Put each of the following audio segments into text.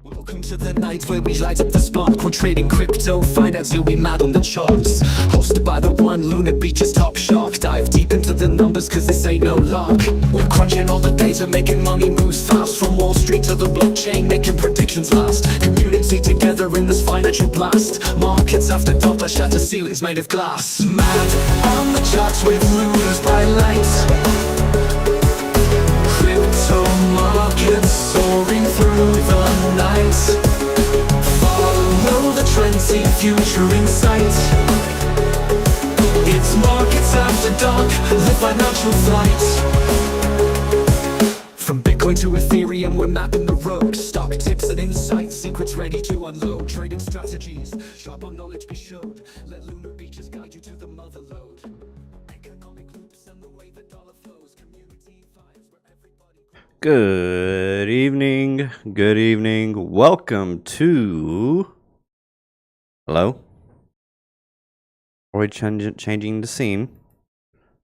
Welcome to the night where we light up the spark. We're trading crypto, finance, you'll be mad on the charts. Hosted by the one, Lunar Beaches top shark. Dive deep into the numbers cause this ain't no lark. We're crunching all the data, making money moves fast. From Wall Street to the blockchain, making predictions last. Community together in this financial blast. Markets after dollar shatter ceilings made of glass. Mad on the charts with Lunar's bright lights. Crypto markets soaring through the night. Follow the trends, see future in sight. It's markets after dark, the financial flight. From Bitcoin to Ethereum, we're mapping the road. Stock tips and insights, secrets ready to unload. Trading strategies, sharp on knowledge be showed. Let Lunar Beaches guide you to the mother lode. Economic loops and the way the dollar flows. Community vibes where everybody... Good evening. Good evening. Welcome to... Hello? Are we changing the scene?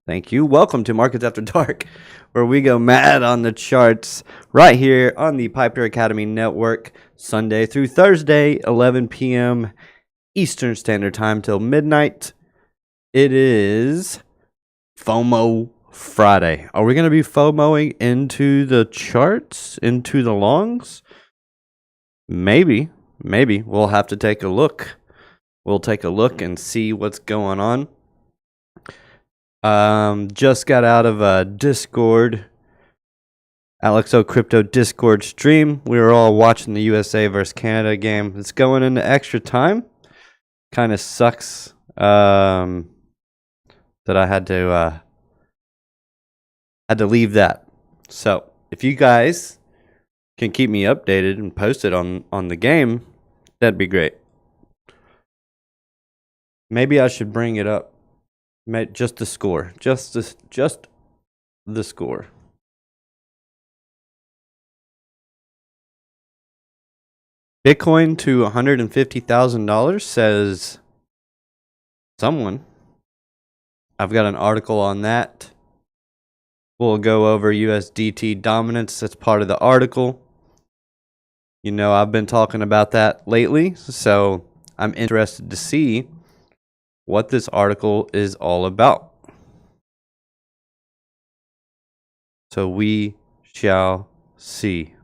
Thank you. Welcome to Markets After Dark, where we go mad on the charts right here on the Piper Academy Network, Sunday through Thursday, 11 p.m. Eastern Standard Time till midnight. It is FOMO Friday. Are we going to be FOMOing into the charts, into the longs? Maybe. We'll have to take a look. We'll take a look and see what's going on. Just got out of a Discord, Alexo Crypto Discord stream. We were all watching the USA versus Canada game. It's going into extra time. Kind of sucks that I had to leave that. So if you guys can keep me updated and post it on the game, that'd be great. Maybe I should bring it up. Just the score. Just the score. Bitcoin to $150,000, says someone. I've got an article on that. We'll go over USDT dominance. That's part of the article. You know, I've been talking about that lately, so I'm interested to see what this article is all about. So we shall see.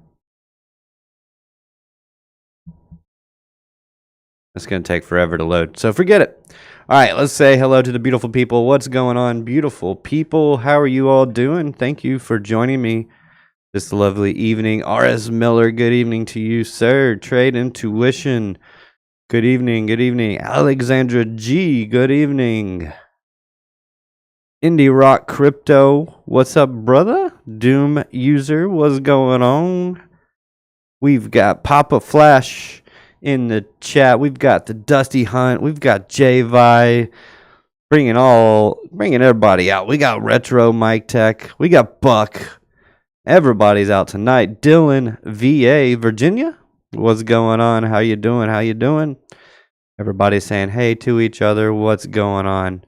It's going to take forever to load, so forget it. All right, let's say hello to the beautiful people. What's going on, beautiful people? How are you all doing? Thank you for joining me this lovely evening. R.S. Miller, good evening to you, sir. Trade Intuition, good evening, good evening. Alexandra G, good evening. Indie Rock Crypto, what's up, brother? Doom User, what's going on? We've got Papa Flash in the chat. We've got the Dusty Hunt. We've got J-Vi. Bringing everybody out. We got Retro Mike Tech. We got Buck. Everybody's out tonight. Dylan, VA, Virginia. What's going on? How you doing? Everybody's saying hey to each other. What's going on?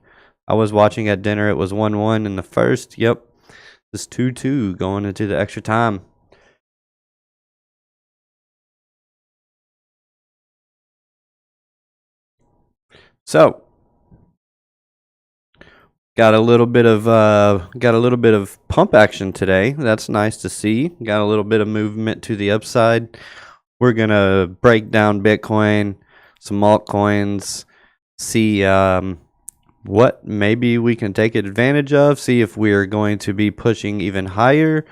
I was watching at dinner. It was 1-1 in the first. Yep. It's 2-2 going into the extra time. So, got a little bit of pump action today. That's nice to see. Got a little bit of movement to the upside. We're gonna break down Bitcoin, some altcoins, see what maybe we can take advantage of. See if we're going to be pushing even higher,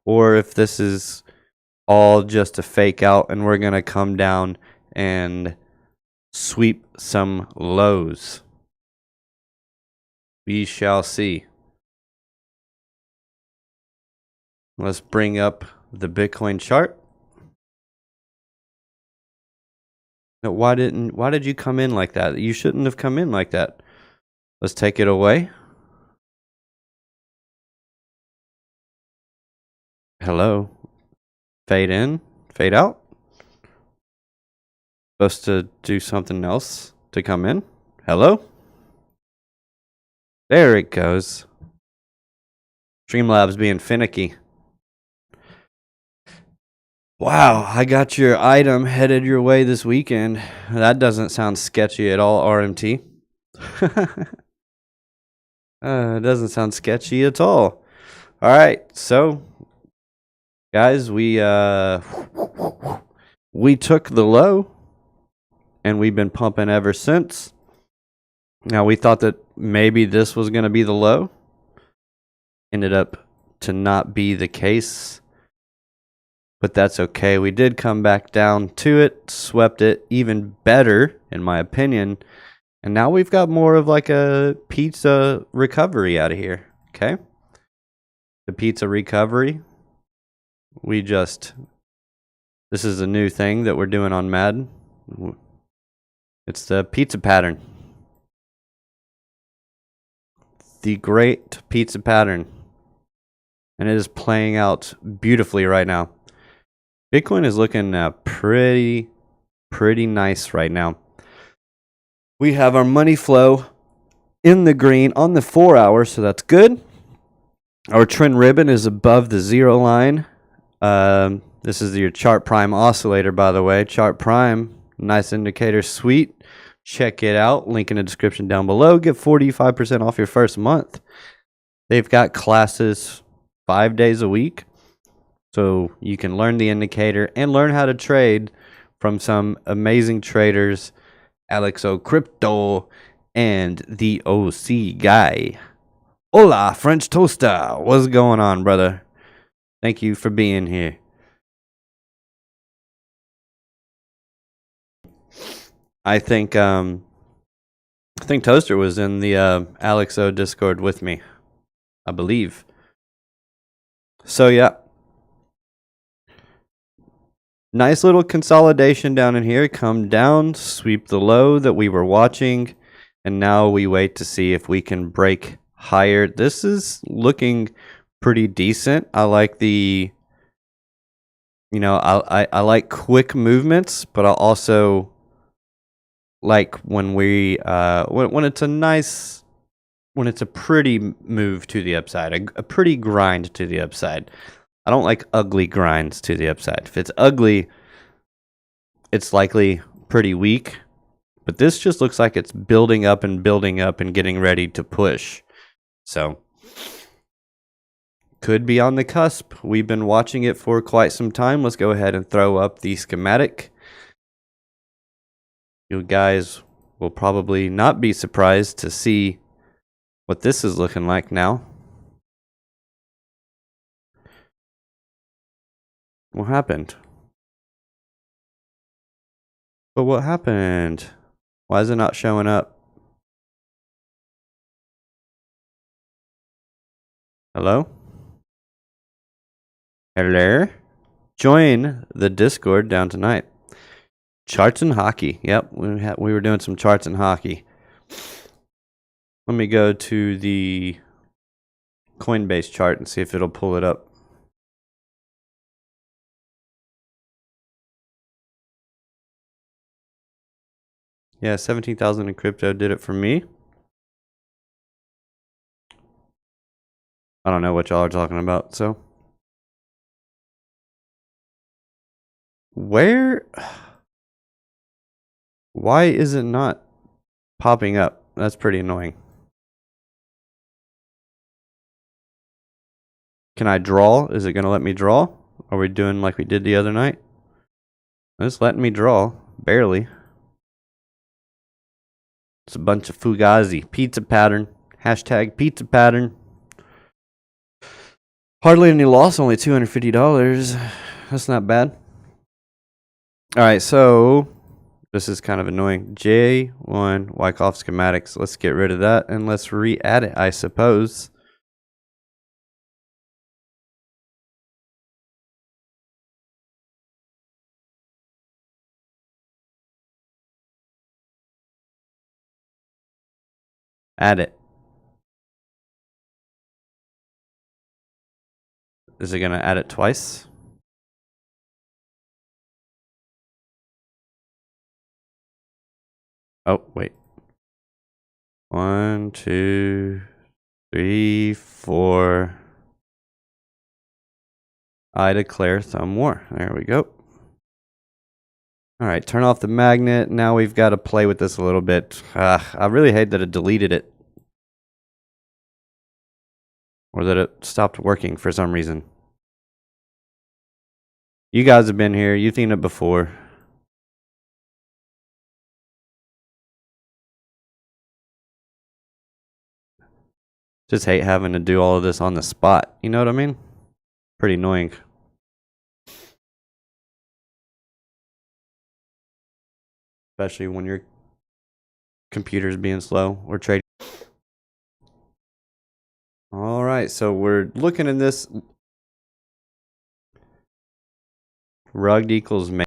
or if this is all just a fake out and we're gonna come down and sweep some lows. We shall see. Let's bring up the Bitcoin chart. No, why did you come in like that? You shouldn't have come in like that. Let's take it away. Hello. Fade in, fade out. Supposed to do something else to come in. Hello. There it goes. Streamlabs being finicky. Wow, I got your item headed your way this weekend. That doesn't sound sketchy at all, RMT. It doesn't sound sketchy at all. All right, so guys, we took the low and we've been pumping ever since. Now we thought that maybe this was going to be the low. Ended up to not be the case. But that's okay. We did come back down to it, swept it even better, in my opinion. And now we've got more of like a pizza recovery out of here. Okay. The pizza recovery. This is a new thing that we're doing on Madden. It's the pizza pattern. The great pizza pattern. And it is playing out beautifully right now. Bitcoin is looking pretty nice right now. We have our money flow in the green on the 4 hour, so that's good. Our trend ribbon is above the 0 line. This is your chart prime oscillator, by the way. Chart prime, nice indicator, sweet. Check it out. Link in the description down below. Get 45% off your first month. They've got classes 5 days a week. So you can learn the indicator and learn how to trade from some amazing traders, Alex O Crypto and the OC guy. Hola, French Toaster. What's going on, brother? Thank you for being here. I think Toaster was in the Alex O Discord with me, I believe. So yeah. Nice little consolidation down in here. Come down, sweep the low that we were watching, and now we wait to see if we can break higher. This is looking pretty decent. I like the, I like quick movements, but I also like when when it's a pretty move to the upside, a pretty grind to the upside. I don't like ugly grinds to the upside. If it's ugly, it's likely pretty weak. But this just looks like it's building up and getting ready to push. So, could be on the cusp. We've been watching it for quite some time. Let's go ahead and throw up the schematic. You guys will probably not be surprised to see what this is looking like now. What happened? But what happened? Why is it not showing up? Hello? Hello? Join the Discord down tonight. Charts and hockey. Yep, we were doing some charts and hockey. Let me go to the Coinbase chart and see if it'll pull it up. Yeah, 17,000 in crypto did it for me. I don't know what y'all are talking about, so. Why is it not popping up? That's pretty annoying. Can I draw? Is it going to let me draw? Are we doing like we did the other night? It's letting me draw. Barely. It's a bunch of fugazi. Pizza pattern. Hashtag pizza pattern. Hardly any loss. Only $250. That's not bad. Alright, so this is kind of annoying. J1 Wyckoff schematics. Let's get rid of that and let's re-add it, I suppose. Add it. Is it going to add it twice? Oh, wait. 1, 2, 3, 4. I declare thumb war. There we go. All right, turn off the magnet. Now we've got to play with this a little bit. I really hate that it deleted it. Or that it stopped working for some reason. You guys have been here. You've seen it before. Just hate having to do all of this on the spot. You know what I mean? Pretty annoying. Especially when your computer's being slow or trading. All right, so we're looking at this. Rugged equals main.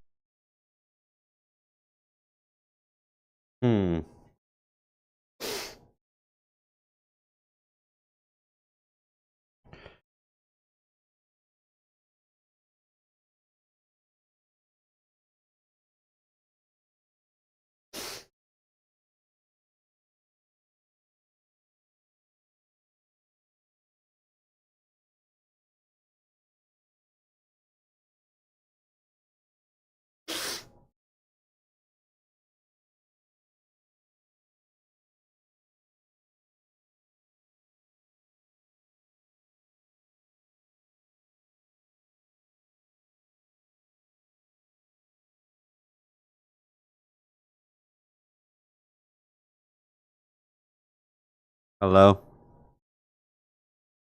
Hello?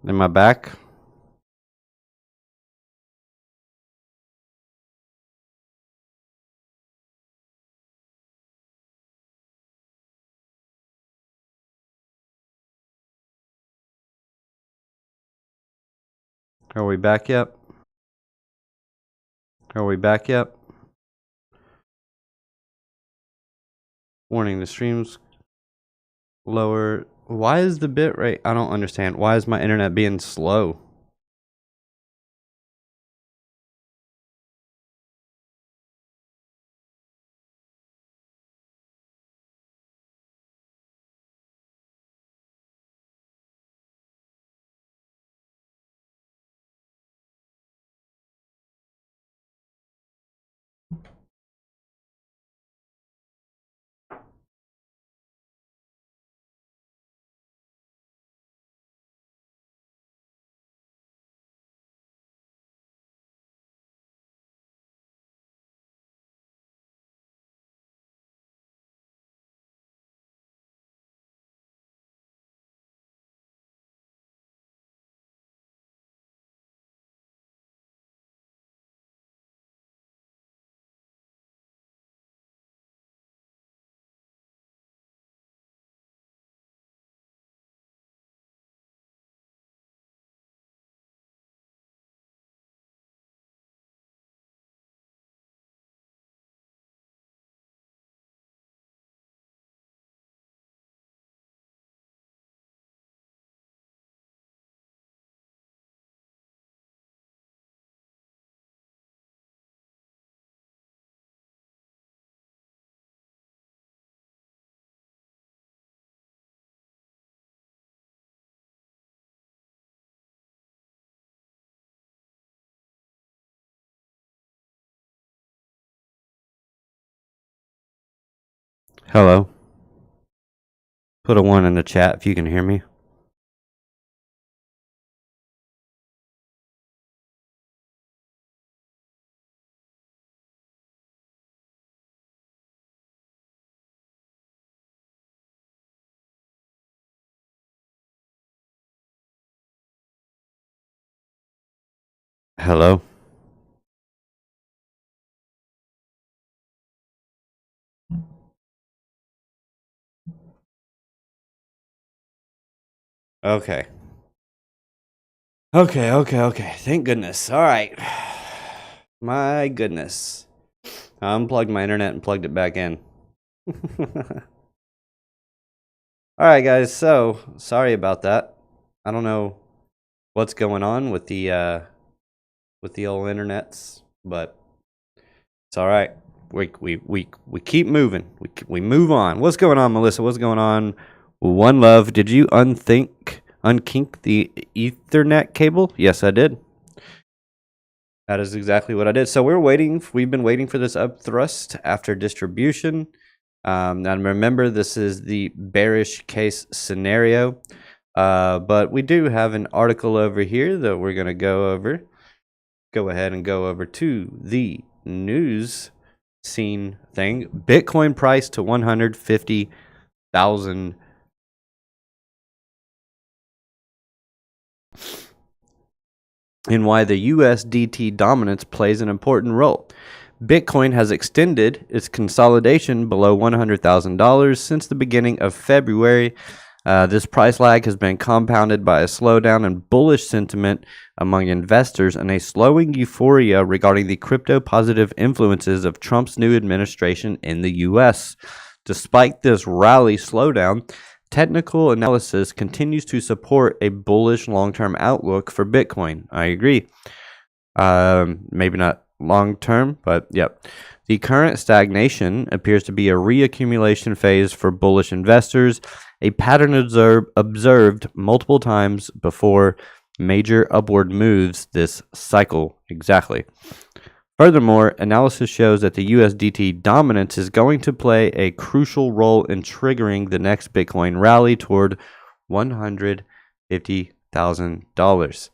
Am I back? Are we back yet? Are we back yet? Warning, the stream's lower. Why is the bit rate? I don't understand. Why is my internet being slow? Hello? Put a 1 in the chat if you can hear me. Hello? Okay. Okay. Thank goodness. All right. My goodness. I unplugged my internet and plugged it back in. All right, guys. So, sorry about that. I don't know what's going on with the old internets, but it's all right. We keep moving. We move on. What's going on, Melissa? What's going on? One Love. Did you unkink the Ethernet cable? Yes, I did. That is exactly what I did. So we've been waiting for this upthrust after distribution. Now remember, this is the bearish case scenario. But we do have an article over here that we're going to go over. Go ahead and go over to the news scene thing. Bitcoin price to 150,000. And why the USDT dominance plays an important role. Bitcoin has extended its consolidation below $100,000 since the beginning of February. This price lag has been compounded by a slowdown in bullish sentiment among investors and a slowing euphoria regarding the crypto-positive influences of Trump's new administration in the U.S. Despite this rally slowdown, technical analysis continues to support a bullish long-term outlook for Bitcoin. I agree. Maybe not long-term, but yep. The current stagnation appears to be a reaccumulation phase for bullish investors, a pattern observed multiple times before major upward moves this cycle. Exactly. Furthermore, analysis shows that the USDT dominance is going to play a crucial role in triggering the next Bitcoin rally toward $150,000.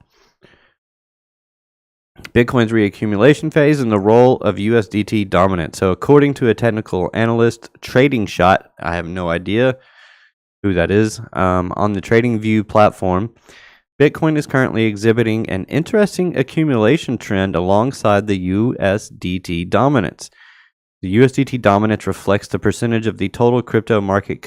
Bitcoin's reaccumulation phase and the role of USDT dominance. So according to a technical analyst, Trading Shot, I have no idea who that is, on the TradingView platform, Bitcoin is currently exhibiting an interesting accumulation trend alongside the USDT dominance. The USDT dominance reflects the percentage of the total crypto market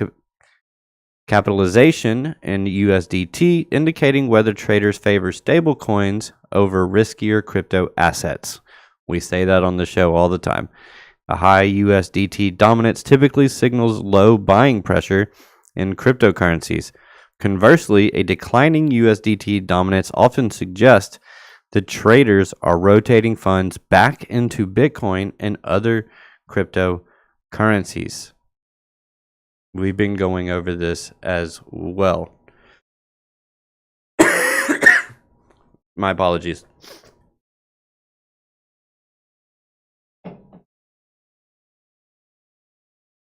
capitalization in USDT, indicating whether traders favor stablecoins over riskier crypto assets. We say that on the show all the time. A high USDT dominance typically signals low buying pressure in cryptocurrencies. Conversely, a declining USDT dominance often suggests that traders are rotating funds back into Bitcoin and other cryptocurrencies. We've been going over this as well. My apologies.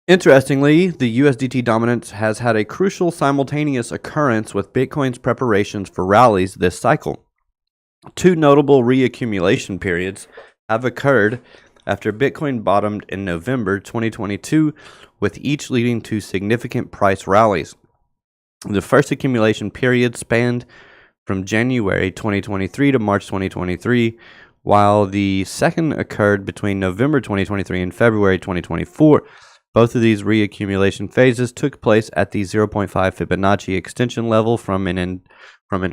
Interestingly, the USDT dominance has had a crucial simultaneous occurrence with Bitcoin's preparations for rallies this cycle. Two notable reaccumulation periods have occurred after Bitcoin bottomed in November 2022, with each leading to significant price rallies. The first accumulation period spanned from January 2023 to March 2023, while the second occurred between November 2023 and February 2024. Both of these reaccumulation phases took place at the 0.5 Fibonacci extension level from an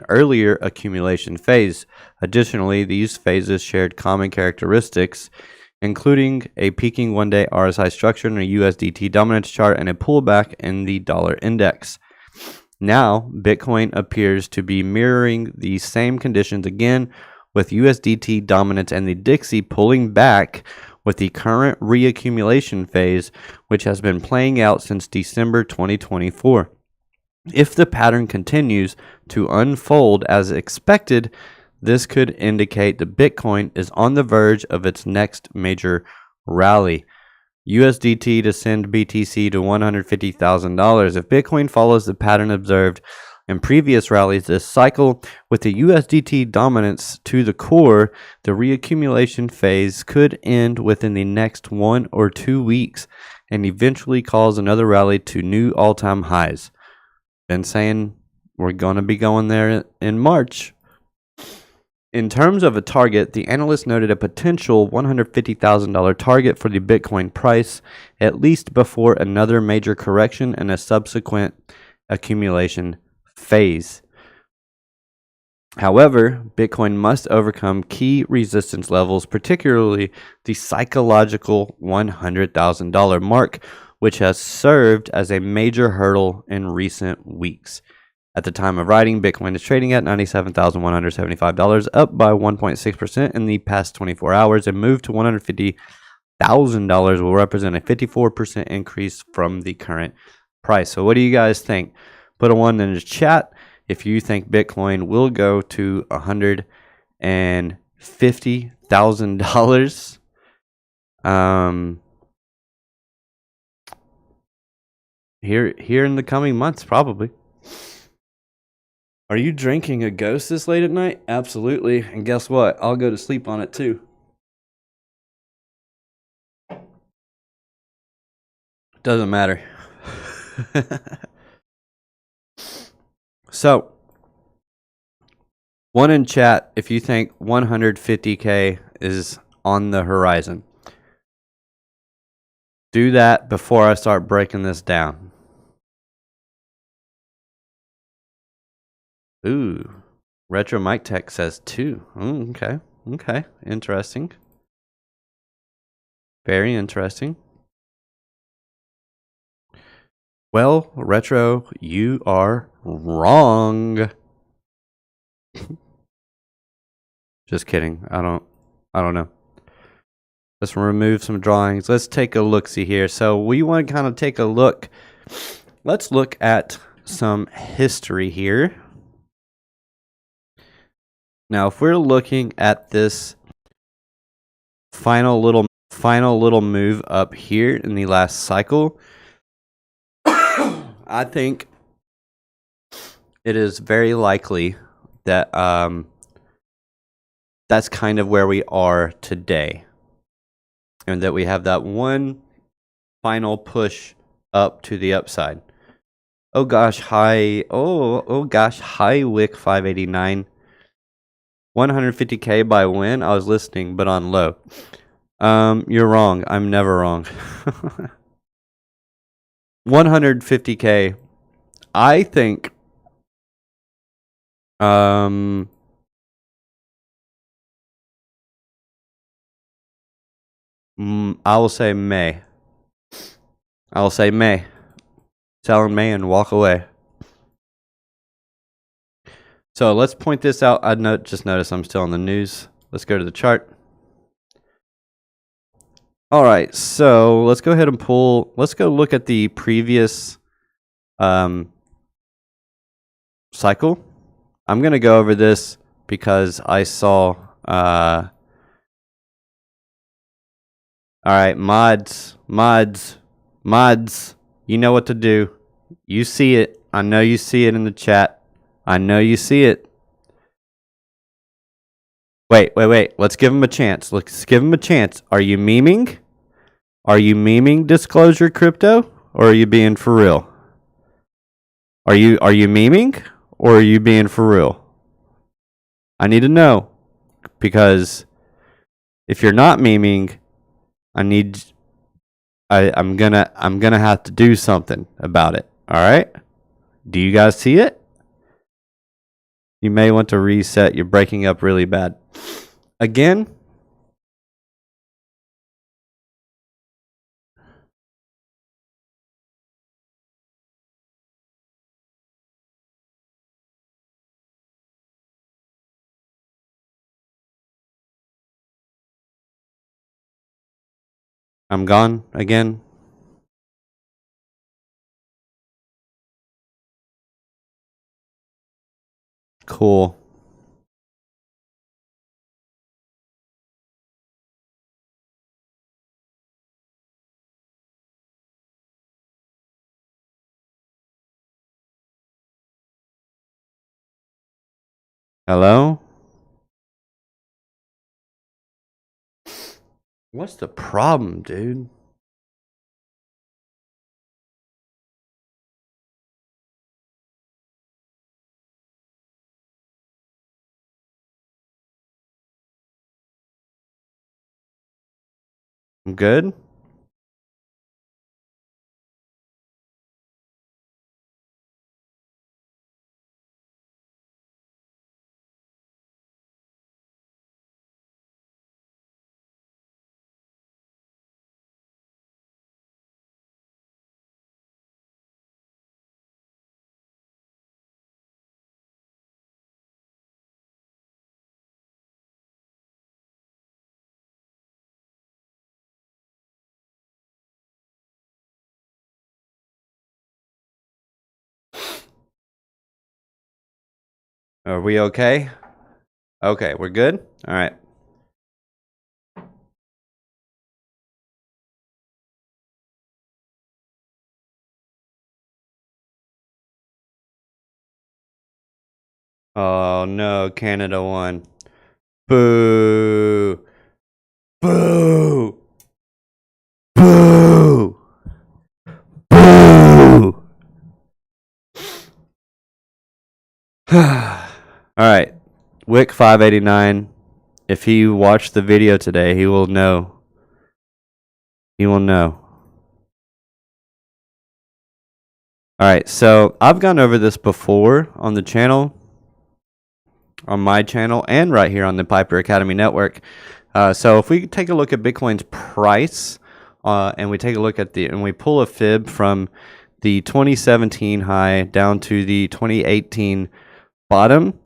earlier accumulation phase. Additionally, these phases shared common characteristics, including a peaking one-day RSI structure in a USDT dominance chart and a pullback in the dollar index. Now, Bitcoin appears to be mirroring the same conditions again, with USDT dominance and the Dixie pulling back with the current reaccumulation phase, which has been playing out since December 2024. If the pattern continues to unfold as expected, this could indicate that Bitcoin is on the verge of its next major rally. USDT to send BTC to $150,000. If Bitcoin follows the pattern observed in previous rallies this cycle, with the USDT dominance to the core, the reaccumulation phase could end within the next 1 or 2 weeks and eventually cause another rally to new all-time highs. Been saying we're going to be going there in March. In terms of a target, the analyst noted a potential $150,000 target for the Bitcoin price, at least before another major correction and a subsequent accumulation phase. However, Bitcoin must overcome key resistance levels, particularly the psychological $100,000 mark, which has served as a major hurdle in recent weeks. At the time of writing, Bitcoin is trading at $97,175, up by 1.6% in the past 24 hours. A move to $150,000 will represent a 54% increase from the current price. So what do you guys think? Put a 1 in the chat if you think Bitcoin will go to $150,000. $100,000. Here in the coming months, probably. Are you drinking a Ghost this late at night? Absolutely. And guess what? I'll go to sleep on it too. Doesn't matter. So, one in chat if you think 150K is on the horizon. Do that before I start breaking this down. Ooh. Retro Mike Tech says 2. Ooh, okay. Okay. Interesting. Very interesting. Well, Retro, you are wrong. Just kidding. I don't know. Let's remove some drawings. Let's take a look-see here. So we want to kind of take a look. Let's look at some history here. Now, if we're looking at this final little move up here in the last cycle, I think it is very likely that that's kind of where we are today, and that we have that one final push up to the upside. Oh gosh, hi. Oh gosh, hi Wick 589. 150K by when? I was listening, but on low. You're wrong. I'm never wrong. 150K. I think. I will say May. I will say May. Sell in May and walk away. So let's point this out. Just notice I'm still on the news. Let's go to the chart. All right, so let's go ahead and pull. Let's go look at the previous cycle. I'm going to go over this because I saw. All right, mods. You know what to do. You see it. I know you see it in the chat. I know you see it. Wait. Let's give him a chance. Are you memeing? Are you memeing Disclosure Crypto? Or are you being for real? Are you memeing? Or are you being for real? I need to know. Because if you're not memeing, I'm gonna have to do something about it. Alright? Do you guys see it? You may want to reset. You're breaking up really bad. Again. I'm gone again. Cool. Hello? What's the problem, dude? I'm good? Are we okay? Okay, we're good? All right. Oh no, Canada won. Boo. Boo. Boo. Boo. All right. Wick 589. If he watched the video today, he will know. He will know. All right. So I've gone over this before on the channel, on my channel, and right here on the Piper Academy Network. So if we take a look at Bitcoin's price, and we take a look at and we pull a fib from the 2017 high down to the 2018 bottom,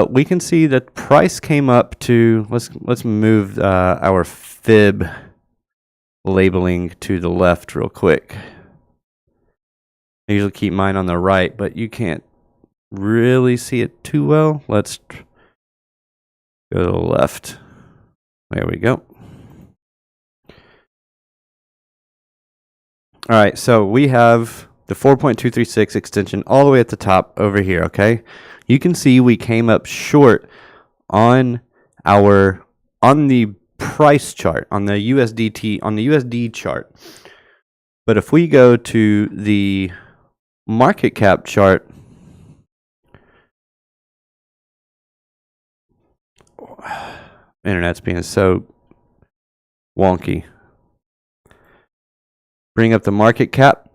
we can see that price came up to, let's move our fib labeling to the left real quick. I usually keep mine on the right, but you can't really see it too well. Let's go to the left. There we go. All right, so we have the 4.236 extension all the way at the top over here, okay? You can see we came up short on the price chart, on the USDT, on the USD chart. But if we go to the market cap chart, internet's being so wonky. Bring up the market cap.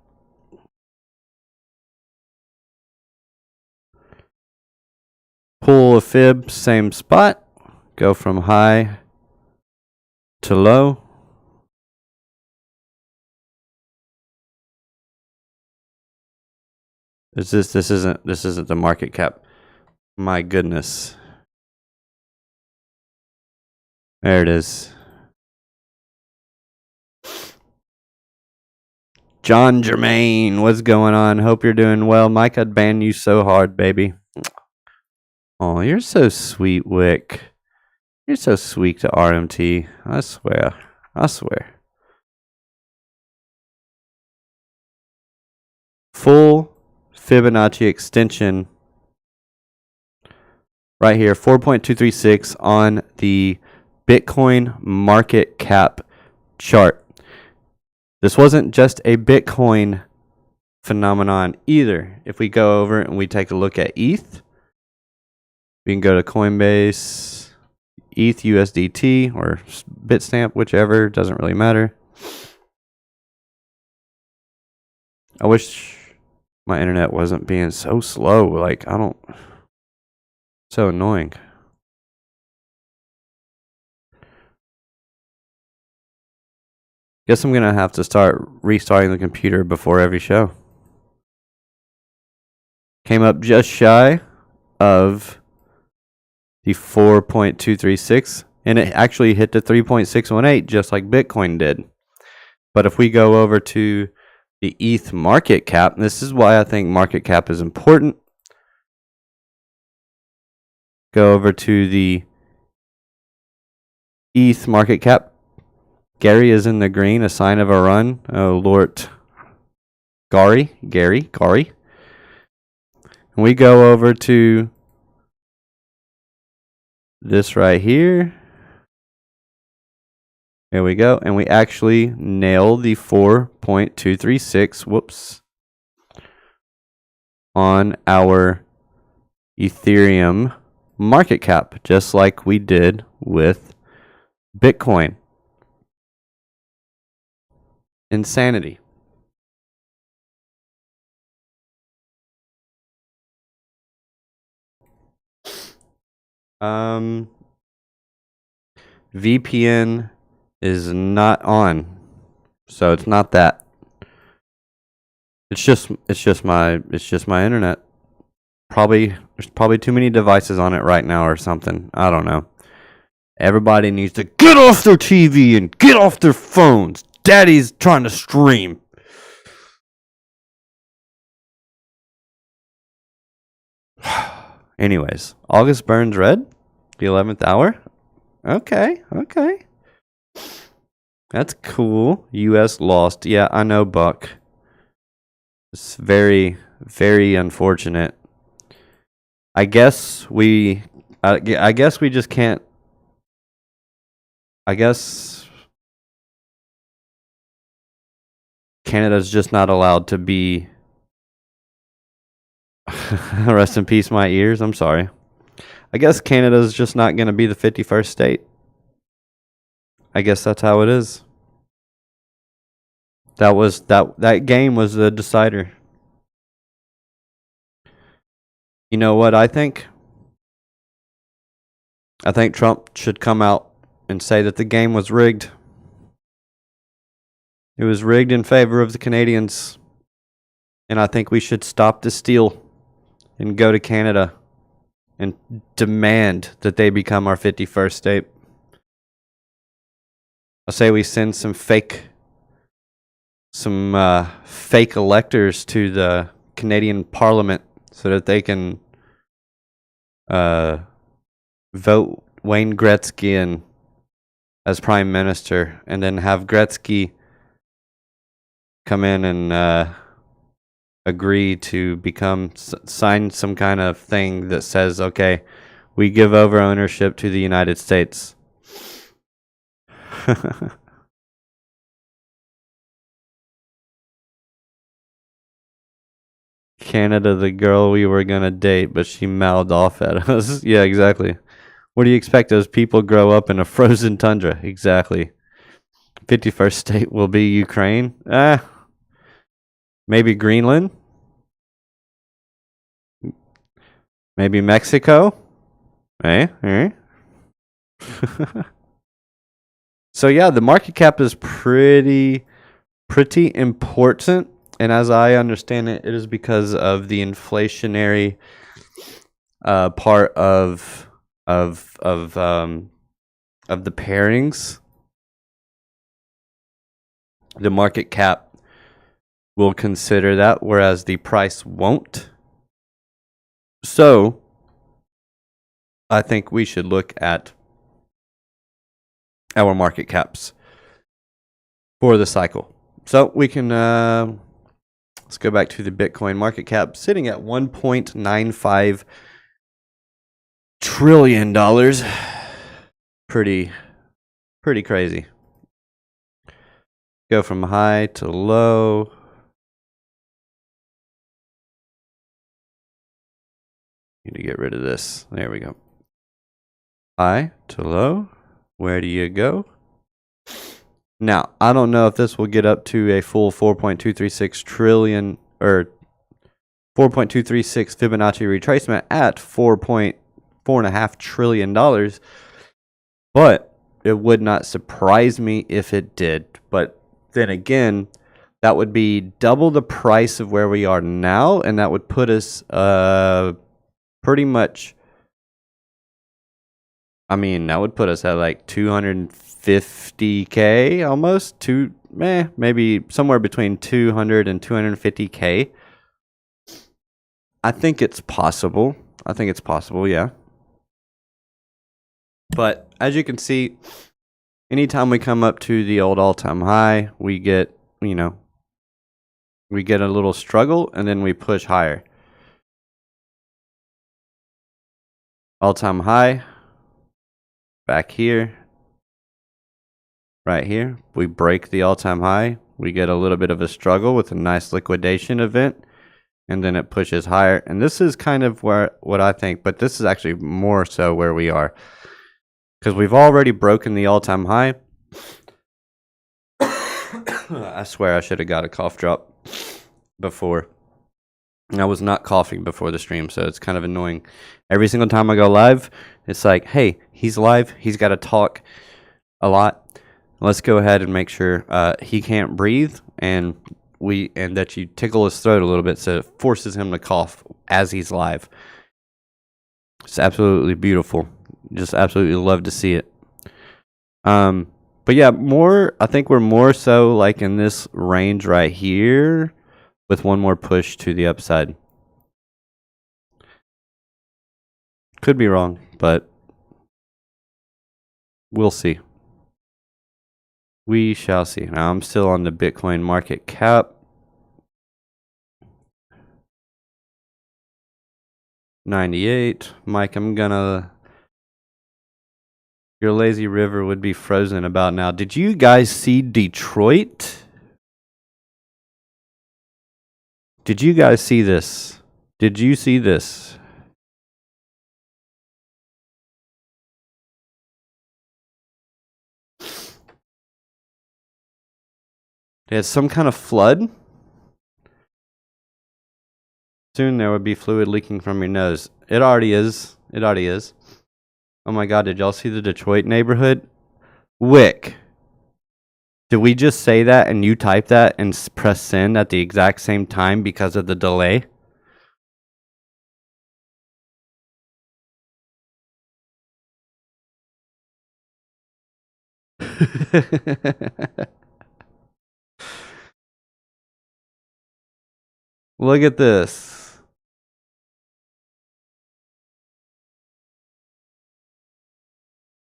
Pull a fib, same spot. Go from high to low. This isn't the market cap. My goodness. There it is. John Germain, what's going on? Hope you're doing well. Mike, I'd ban you so hard, baby. Oh, you're so sweet, Wick. You're so sweet to RMT. I swear. I swear. Full Fibonacci extension right here, 4.236 on the Bitcoin market cap chart. This wasn't just a Bitcoin phenomenon either. If we go over and we take a look at ETH, we can go to Coinbase, ETH USDT, or Bitstamp, whichever, doesn't really matter. I wish my internet wasn't being so slow. Like, so annoying. Guess I'm going to have to start restarting the computer before every show. Came up just shy of the 4.236, and it actually hit the 3.618 just like Bitcoin did. But if we go over to the ETH market cap, this is why I think market cap is important. Go over to the ETH market cap. Gary is in the green, a sign of a run. Oh, Lord. Gary. And we go over to this right here. There we go. And we actually nail the 4.236, whoops, on our Ethereum market cap, just like we did with Bitcoin. Insanity. VPN is not on, so it's not that. It's just my internet. There's probably too many devices on it right now or something. I don't know. Everybody needs to get off their TV and get off their phones. Daddy's trying to stream. Anyways, August burns red, the 11th hour. Okay. That's cool. US lost. Yeah, I know, Buck. It's very, very unfortunate. I guess we I guess we just can't. I guess Canada's just not allowed to be. Rest in peace, my ears. I'm sorry. I guess Canada's just not going to be the 51st state. I guess that's how it is. That game was the decider. You know what I think? I think Trump should come out and say that the game was rigged. It was rigged in favor of the Canadians. And I think we should stop the steal and go to Canada and demand that they become our 51st state. I say we send some fake electors to the Canadian Parliament so that they can vote Wayne Gretzky in as Prime Minister, and then have Gretzky come in and agree to sign some kind of thing that says, okay, we give over ownership to the United States. Canada, the girl we were gonna date, but she mouthed off at us. Yeah, exactly. What do you expect? Those people grow up in a frozen tundra. Exactly. 51st state will be Ukraine. Maybe Greenland. Maybe Mexico. So yeah, the market cap is pretty important, and as I understand it, it is because of the inflationary part of the pairings. The market cap will consider that, whereas the price won't. So I think we should look at our market caps for the cycle. So we can let's go back to the Bitcoin market cap, sitting at $1.95 trillion. Pretty crazy. Go from high to low. Need to get rid of this. There we go. High to low. Where do you go? Now, I don't know if this will get up to a full 4.236 trillion or 4.236 Fibonacci retracement at $4.5 trillion, but it would not surprise me if it did. But then again, that would be double the price of where we are now, and that would put us pretty much, I mean, that would put us at like 250K almost, maybe somewhere between 200 and 250K. I think it's possible. Yeah. But as you can see, anytime we come up to the old all-time high, we get a little struggle, and then we push higher. All-time high, back here, right here, we break the all-time high. We get a little bit of a struggle with a nice liquidation event, and then it pushes higher. And this is kind of what I think, but this is actually more so where we are, because we've already broken the all-time high. I swear I should have got a cough drop before. I was not coughing before the stream, so it's kind of annoying. Every single time I go live, it's like, hey, he's live. He's got to talk a lot. Let's go ahead and make sure he can't breathe, and that you tickle his throat a little bit so it forces him to cough as he's live. It's absolutely beautiful. Just absolutely love to see it. But yeah, I think we're more so like in this range right here, with one more push to the upside. Could be wrong, but we'll see. We shall see. Now I'm still on the Bitcoin market cap. 98. Mike, your lazy river would be frozen about now. Did you guys see Detroit? Did you guys see this? Did you see this? They had some kind of flood. Soon there would be fluid leaking from your nose. It already is. It already is. Oh my God, did y'all see the Detroit neighborhood? Wick. Did we just say that and you type that and press send at the exact same time because of the delay? Look at this.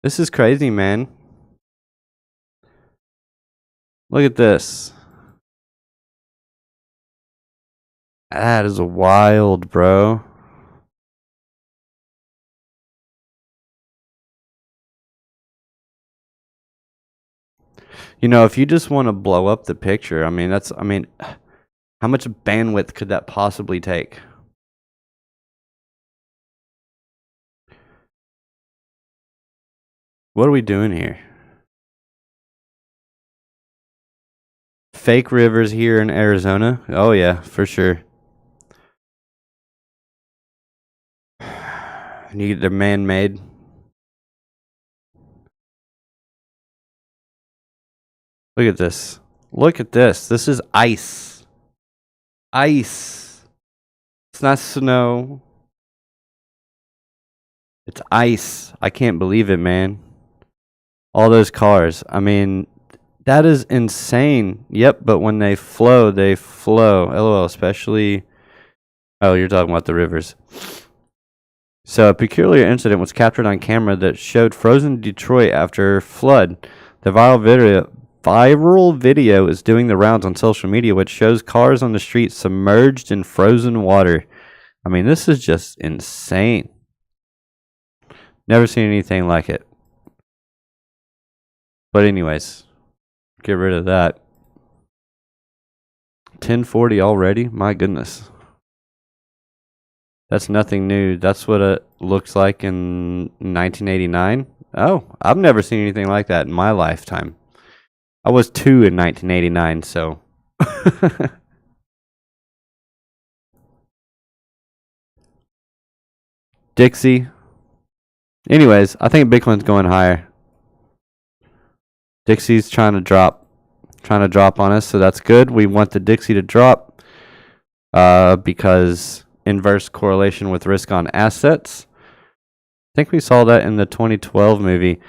This is crazy, man. Look at this. That is wild, bro. You know, if you just want to blow up the picture, I mean, how much bandwidth could that possibly take? What are we doing here? Fake rivers here in Arizona? Oh yeah, for sure. They're man-made. Look at this. Look at this. This is ice. Ice. It's not snow. It's ice. I can't believe it, man. All those cars. I mean, that is insane. Yep, but when they flow, they flow. LOL, especially... Oh, you're talking about the rivers. So, a peculiar incident was captured on camera that showed frozen Detroit after flood. The viral video is doing the rounds on social media, which shows cars on the street submerged in frozen water. I mean, this is just insane. Never seen anything like it. But anyways, get rid of that. 1040 already? My goodness. That's nothing new. That's what it looks like in 1989. Oh, I've never seen anything like that in my lifetime. I was 2 in 1989, so. Dixie. Anyways, I think Bitcoin's going higher. Dixie's trying to drop on us, so that's good. We want the Dixie to drop because inverse correlation with risk on assets. I think we saw that in the 2012 movie.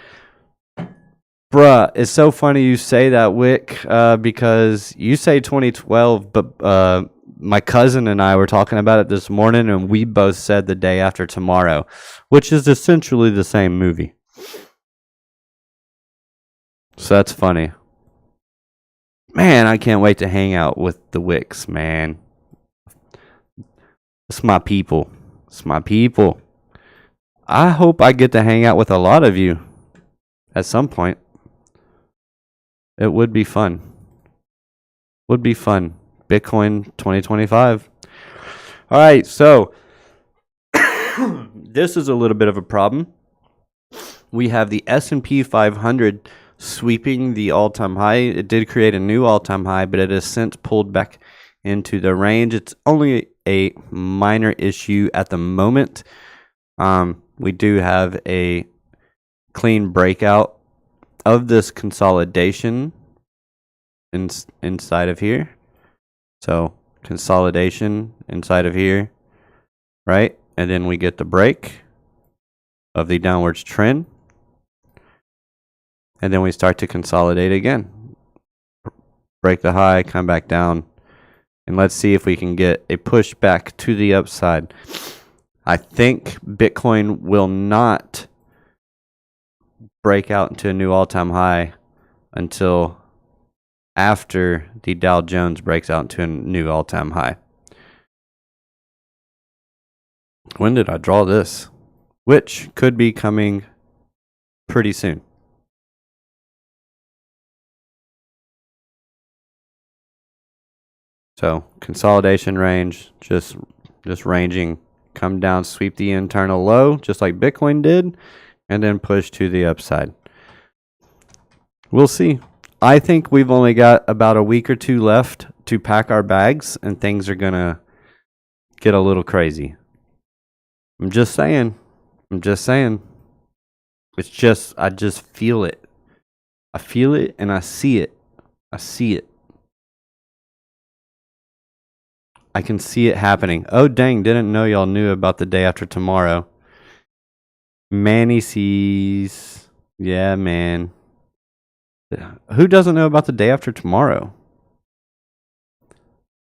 Bruh, it's so funny you say that, Wick, because you say 2012, but my cousin and I were talking about it this morning, and we both said The Day After Tomorrow, which is essentially the same movie. So that's funny. Man, I can't wait to hang out with the Wicks, man. It's my people. It's my people. I hope I get to hang out with a lot of you at some point. It would be fun. Would be fun. Bitcoin 2025. All right, so this is a little bit of a problem. We have the S&P 500 sweeping the all-time high. It did create a new all-time high, but it has since pulled back into the range. It's only a minor issue at the moment. We do have a clean breakout of this consolidation inside of here. So consolidation inside of here, right? And then we get the break of the downwards trend. And then we start to consolidate again. Break the high, come back down. And let's see if we can get a push back to the upside. I think Bitcoin will not break out into a new all-time high until after the Dow Jones breaks out into a new all-time high. When did I draw this? Which could be coming pretty soon. So consolidation range, just ranging, come down, sweep the internal low, just like Bitcoin did, and then push to the upside. We'll see. I think we've only got about a week or two left to pack our bags, and things are gonna get a little crazy. I'm just saying. It's just, I just feel it. I feel it and I see it. I see it. I can see it happening. Oh, dang. Didn't know y'all knew about the day after tomorrow. Manny sees. Yeah, man. Who doesn't know about the day after tomorrow?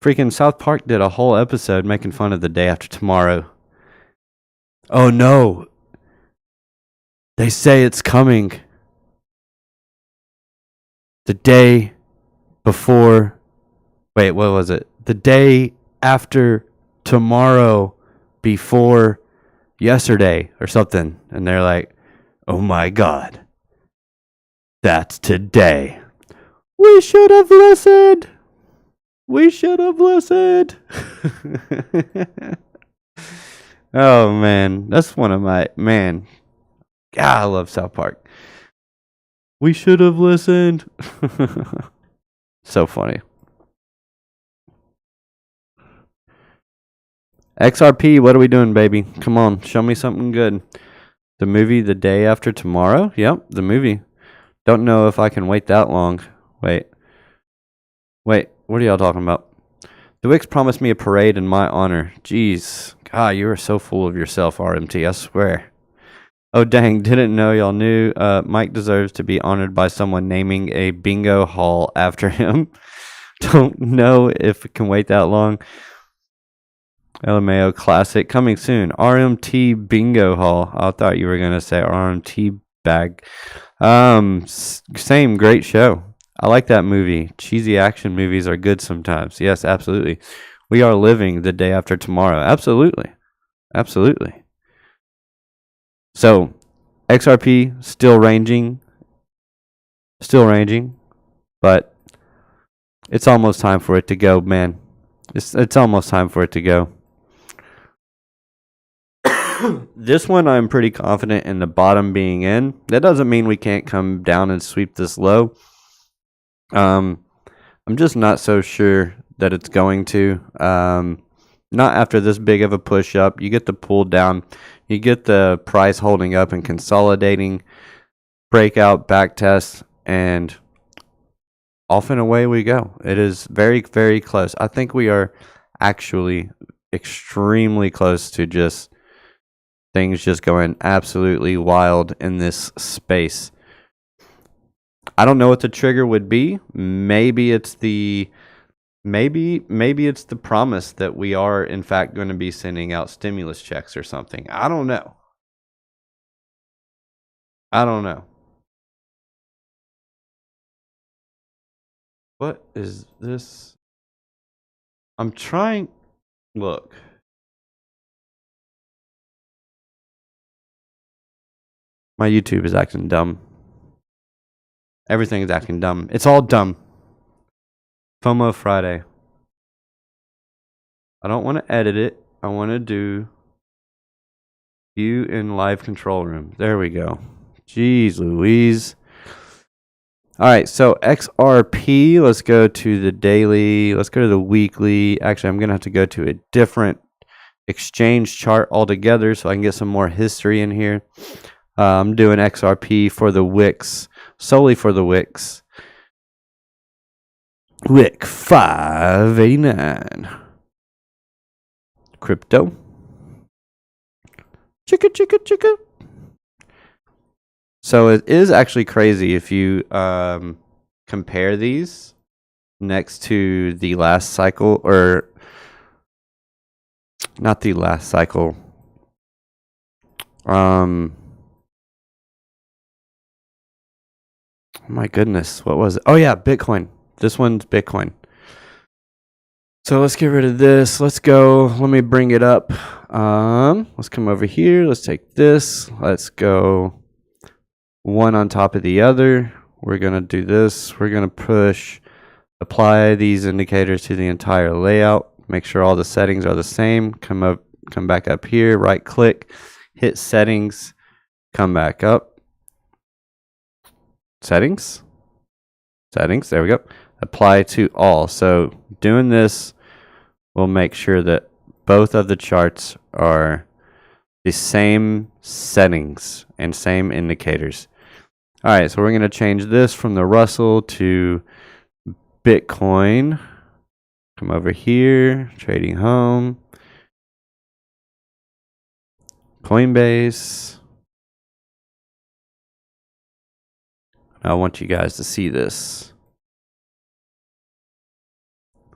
Freaking South Park did a whole episode making fun of the day after tomorrow. Oh, no. They say it's coming. The day before. Wait, what was it? The day after tomorrow before yesterday or something. And they're like, oh my God. That's today. We should have listened. We should have listened. Oh, man. That's one of my, man. God, I love South Park. We should have listened. So funny. XRP, what are we doing, baby? Come on, show me something good. The movie The Day After Tomorrow? Yep, the movie. Don't know if I can wait that long. Wait, what are y'all talking about? The Wicks promised me a parade in my honor. Jeez. God, you are so full of yourself, RMT, I swear. Oh, dang, didn't know y'all knew. Mike deserves to be honored by someone naming a bingo hall after him. Don't know if it can wait that long. LMAO Classic coming soon. RMT Bingo Hall. I thought you were going to say RMT Bag. Same, great show. I like that movie. Cheesy action movies are good sometimes. Yes, absolutely. We are living the day after tomorrow. Absolutely. Absolutely. So, XRP still ranging, but it's almost time for it to go, man. It's almost time for it to go. This one I'm pretty confident in the bottom being in. That doesn't mean we can't come down and sweep this low. I'm just not so sure that it's going to. Not after this big of a push up. You get the pull down. You get the price holding up and consolidating, breakout, back test, and off and away we go. It is very, very close. I think we are actually extremely close to just things just going absolutely wild in this space. I don't know what the trigger would be. Maybe it's the promise that we are in fact going to be sending out stimulus checks or something. I don't know. What is this? I'm trying. Look. My YouTube is acting dumb. Everything is acting dumb. It's all dumb. FOMO Friday. I don't want to edit it. I want to do view in live control room. There we go. Jeez Louise. All right, so XRP, let's go to the daily. Let's go to the weekly. Actually, I'm going to have to go to a different exchange chart altogether so I can get some more history in here. I'm doing XRP for the Wicks, solely for the Wicks. Wick 589. Crypto. Chicka. So it is actually crazy if you compare these next to the last cycle, or not the last cycle. My goodness, what was it? Oh yeah, Bitcoin. This one's Bitcoin. So let's get rid of this. Let's go. Let me bring it up. Let's come over here. Let's take this. Let's go one on top of the other. We're going to do this. We're going to apply these indicators to the entire layout. Make sure all the settings are the same. Come back up here, right click, hit settings, come back up. Settings. There we go. Apply to all. So doing this will make sure that both of the charts are the same settings and same indicators. All right, so we're going to change this from the Russell to Bitcoin. Come over here, trading home, Coinbase. I want you guys to see this.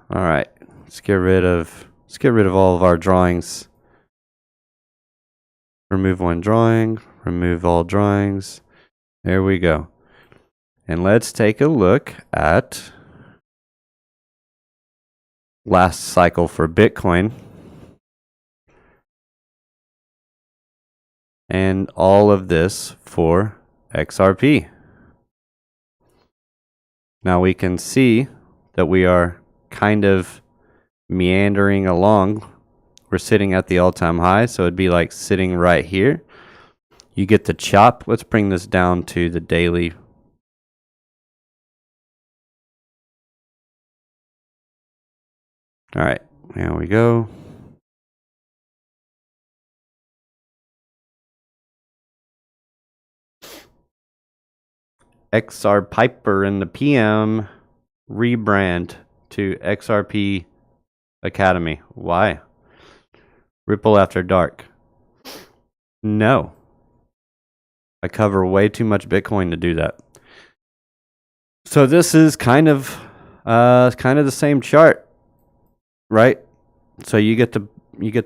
All right, let's get rid of all of our drawings. Remove one drawing, remove all drawings. There we go. And let's take a look at last cycle for Bitcoin. And all of this for XRP. Now we can see that we are kind of meandering along. We're sitting at the all-time high, so it'd be like sitting right here. You get the chop. Let's bring this down to the daily. All right, there we go. XR Piper in the PM rebrand to XRP Academy. Why? Ripple after dark. No. I cover way too much Bitcoin to do that. So this is kind of the same chart, right? So you get to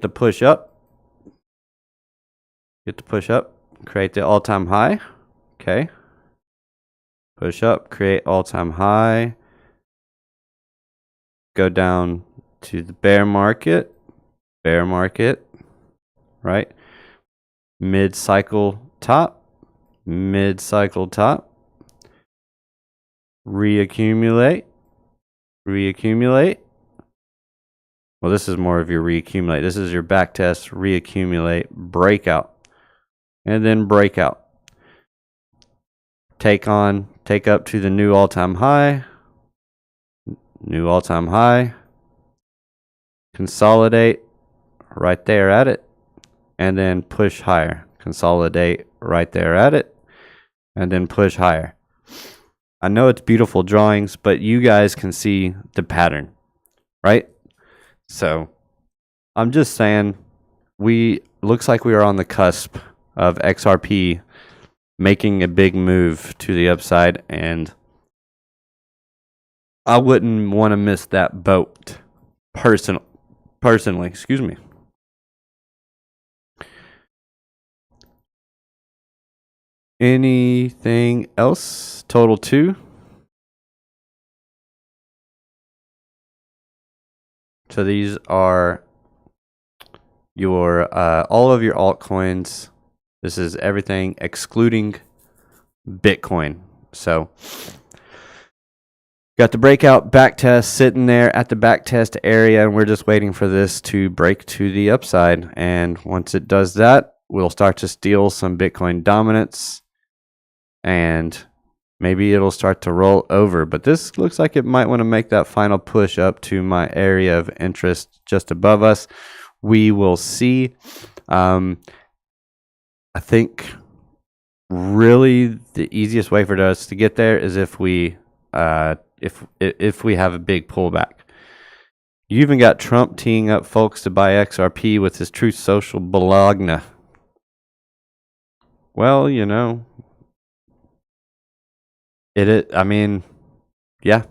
push up. Create the all-time high. Okay. Push up, create all-time high. Go down to the bear market, right? Mid-cycle top, reaccumulate. Well, this is more of your reaccumulate. This is your back test, reaccumulate, breakout, and then breakout. Take up to the new all-time high, consolidate right there at it, and then push higher. Consolidate right there at it, and then push higher. I know it's beautiful drawings, but you guys can see the pattern, right? So I'm just saying, looks like we are on the cusp of XRP making a big move to the upside, and I wouldn't want to miss that boat personally, excuse me. Anything else? Total 2. So these are your all of your altcoins. This is everything excluding Bitcoin. So got the breakout back test sitting there at the back test area, and we're just waiting for this to break to the upside. And once it does that, we'll start to steal some Bitcoin dominance, and maybe it'll start to roll over. But this looks like it might want to make that final push up to my area of interest just above us. We will see. I think really the easiest way for us to get there is if we have a big pullback. You even got Trump teeing up folks to buy XRP with his Truth Social blogna. Well, you know, I mean, yeah,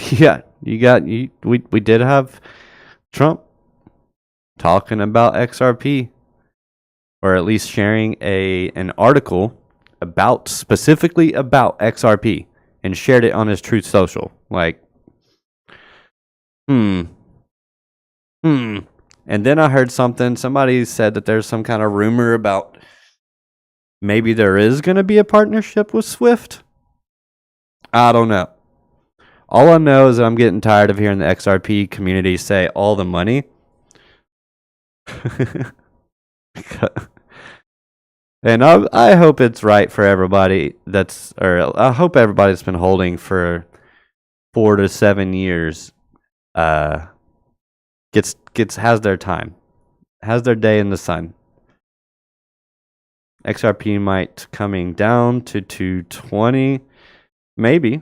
yeah. We did have Trump talking about XRP, or at least sharing an article specifically about XRP, and shared it on his Truth Social. Like, And then I heard somebody said that there's some kind of rumor about maybe there is going to be a partnership with Swift. I don't know. All I know is that I'm getting tired of hearing the XRP community say all the money. And I hope it's right for everybody I hope everybody that's been holding for 4 to 7 years has their time, has their day in the sun. XRP might coming down to 220, maybe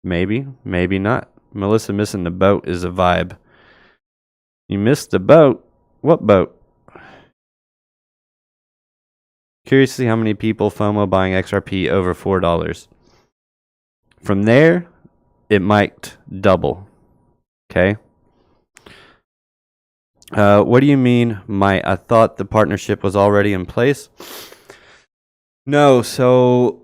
not. Melissa missing the boat is a vibe. You missed the boat? What boat? Curious to see how many people FOMO buying XRP over $4. From there, it might double. Okay. What do you mean, might? I thought the partnership was already in place. No, so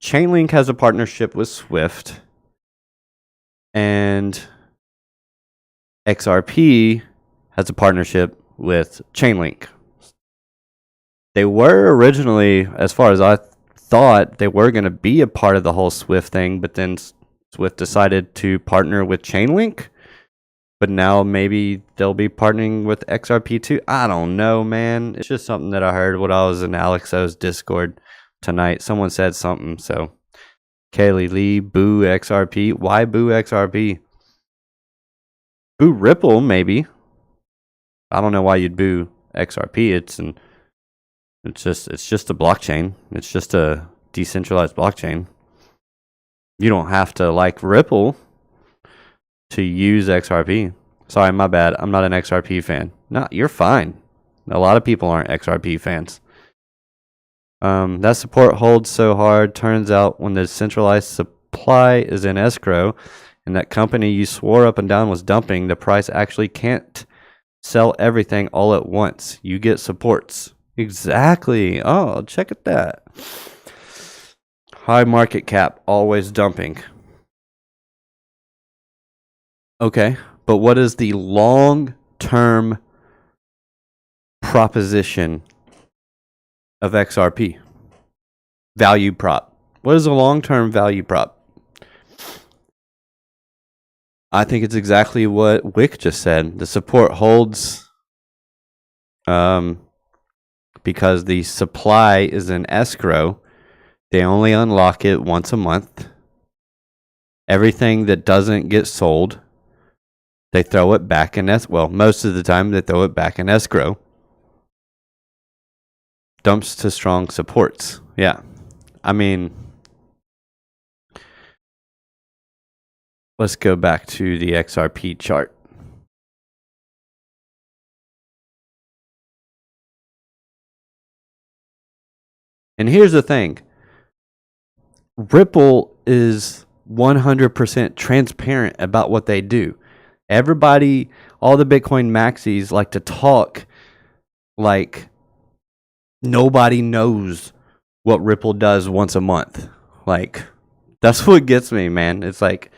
Chainlink has a partnership with Swift, and XRP has a partnership with Chainlink. They were originally, as far as I thought, they were going to be a part of the whole Swift thing, but then Swift decided to partner with Chainlink. But now maybe they'll be partnering with XRP too. I don't know, man. It's just something that I heard when I was in Alexo's Discord tonight. Someone said something, so Kaylee Lee, boo XRP. Why boo XRP? Boo Ripple, maybe. I don't know why you'd boo XRP. It's just a blockchain. It's just a decentralized blockchain. You don't have to like Ripple to use XRP. Sorry, my bad. I'm not an XRP fan. No, you're fine. A lot of people aren't XRP fans. That support holds so hard. Turns out when the centralized supply is in escrow and that company you swore up and down was dumping, the price actually can't sell everything all at once. You get supports. Exactly. Oh, check at that. High market cap, always dumping. Okay, but what is the long-term proposition of XRP? Value prop. What is a long-term value prop? I think it's exactly what Wick just said. The support holds because the supply is in escrow. They only unlock it once a month. Everything that doesn't get sold, they throw it back in escrow. Well, most of the time they throw it back in escrow. Dumps to strong supports. Yeah. I mean, let's go back to the XRP chart. And here's the thing. Ripple is 100% transparent about what they do. Everybody, all the Bitcoin maxis like to talk like nobody knows what Ripple does once a month. Like, that's what gets me, man. It's like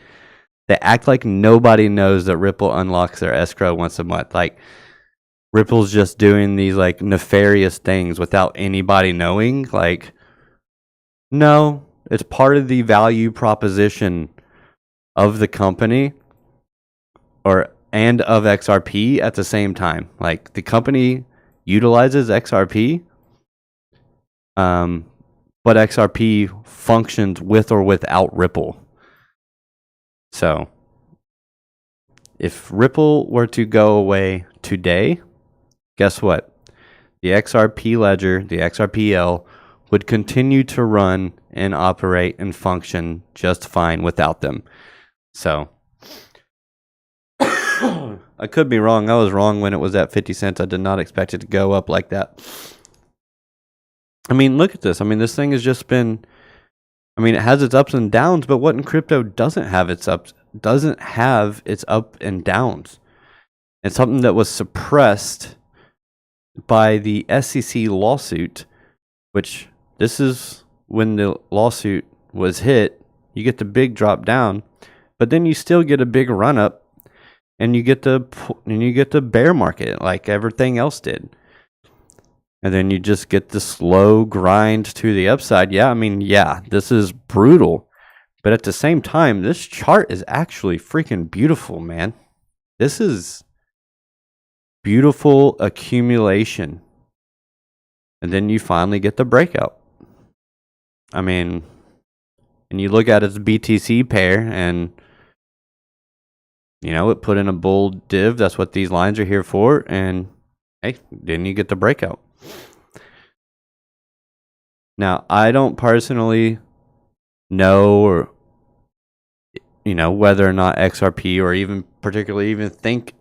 they act like nobody knows that Ripple unlocks their escrow once a month. Like, Ripple's just doing these like nefarious things without anybody knowing. Like, no, it's part of the value proposition of the company and of XRP at the same time. Like, the company utilizes XRP, but XRP functions with or without Ripple. So, if Ripple were to go away today, guess what? The XRP ledger, the XRPL, would continue to run and operate and function just fine without them. So, I could be wrong. I was wrong when it was at 50 cents. I did not expect it to go up like that. I mean, look at this. I mean, this thing has just been, I mean, it has its ups and downs, but what in crypto doesn't have its up and downs? It's something that was suppressed by the SEC lawsuit, which this is when the lawsuit was hit. You get the big drop down. but then you still get a big run up, and you get the bear market like everything else did. And then you just get the slow grind to the upside. Yeah, I mean, yeah, this is brutal. But at the same time, this chart is actually freaking beautiful, man. This is beautiful accumulation. And then you finally get the breakout. I mean, and you look at its BTC pair, and it put in a bull div. That's what these lines are here for. And hey, then you get the breakout. Now, I don't personally know or whether or not XRP, or even particularly even think